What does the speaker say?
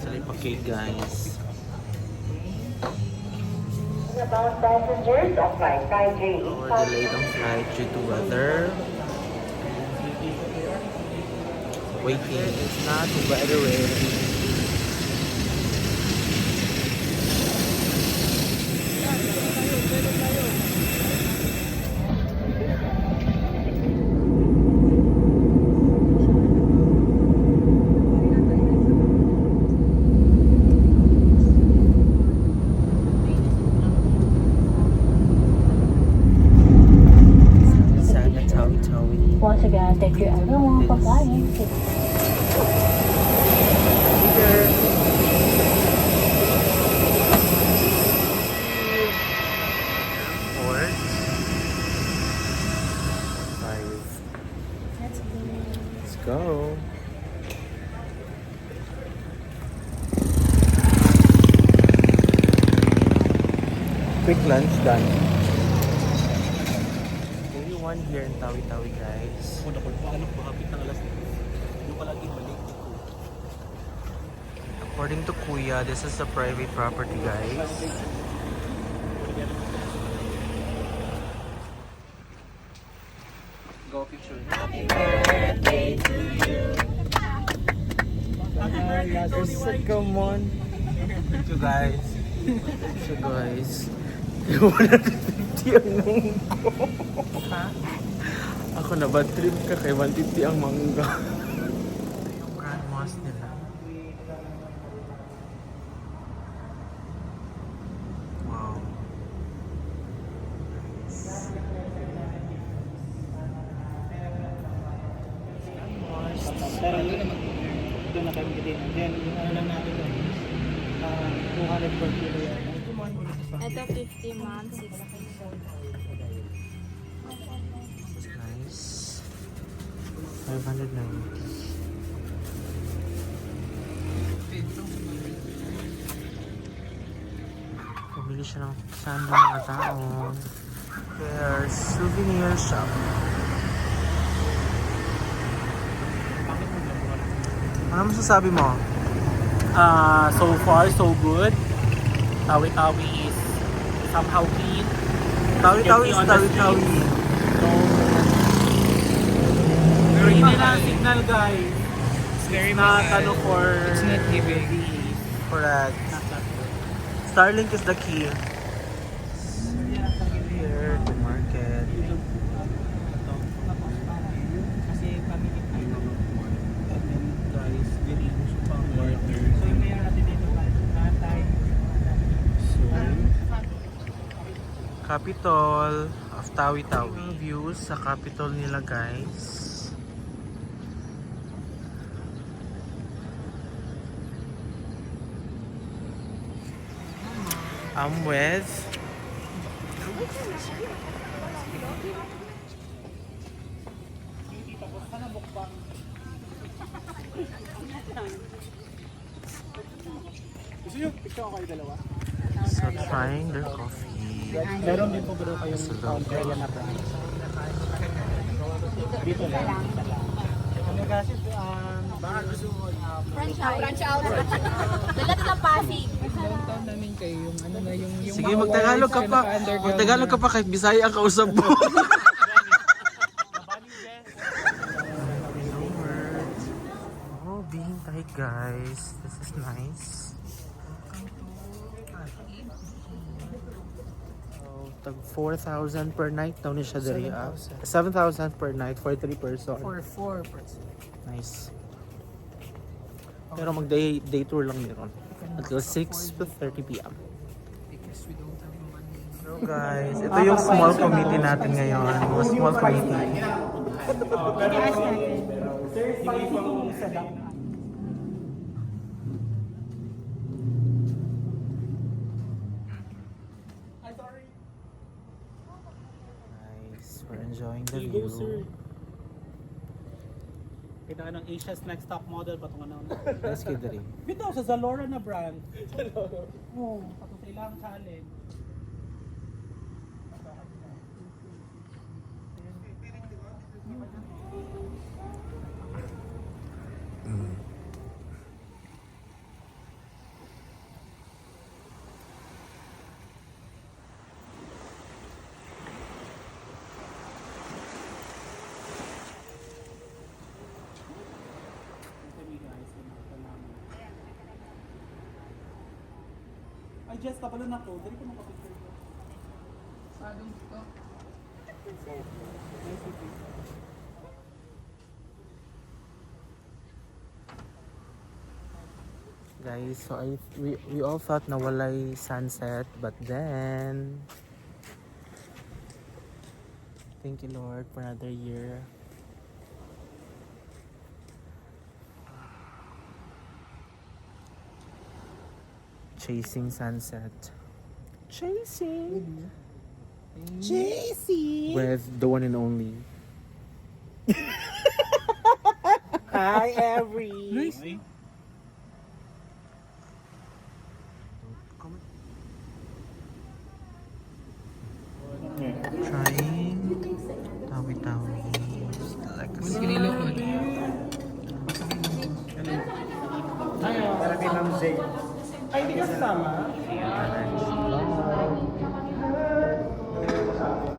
Okay guys. About passengers of flight KJ. We're delayed ang flight due to weather. Waiting. It's not weather ready. Once again, thank you everyone for flying. Let's go. Quick lunch done. Everyone here in Tawi-Tawi guys. According to Kuya, this is a private property guys. Go picture. Happy birthday to you. Come on. So guys. So guys. 150 ang mangga. Ha? Ako na bad trip ka kay 150 ang mangga. Ito yung grand mosque nila. Wow. Pero yun naman, doon na kami din. Then, yung ano lang natin doon, 200 per kilo yan. Ito 50 months, 60. This is nice. 590. Pumili siya ng saan ng mga tao. There's souvenir shop. Ano masasabi mo? So far, so good. Tawi-Tawi is somehow clean. Tawi-Tawi is Tawi-Tawi. So, very nilang signal guys. It's very not ano for... It's not giving. Correct. Starlink is the key. Here, the market. Kasi family tayo. And then guys, very gusto pang water. So yung mayroon natin dito tayo. So, Capitol of Tawi-Tawi. Views sa Capitol nila guys. I'm with Gusto nyo picture ako kayo dalawa? so trying their coffee. Meron din po bro kayong So, counter yan na price. Dito lang. Ano kasi, baka gusto mo, Branch out. Dalat ng Pasig. downtown namin kayo yung ano na yung Sige, mga magtagalog ka wires pa. naka-underground Magtagalog ka pa kahit Bisaya ang kausap mo. Oh, being tight guys. This is nice. Oh, tag 4,000 per night daw ni siya diri. 7,000 per night for 3 person. For 4 person. Nice. Pero mag-day tour lang meron. Until 6:30 p.m. Because we don't have money. So guys, ito yung small committee natin ngayon. Yung small committee. Nice. We're enjoying the Go, sir. view. Kita ka ng Asia's next top model pa itong ano. Let's get the ring. Bitaw sa Zalora na brand. Zalora? Oo, pato sa ilang challenge. Ay, Jess, kapalo na ko. Dali ko makapicture ko. Guys, so we all thought na walay sunset, but then thank you Lord for another year. Chasing sunset. Chasing with the one and only. Hi, Every. Nice. Trying tawi-tawi. Like a Para kay Ma'am Zay. Ay, hindi ka kasama?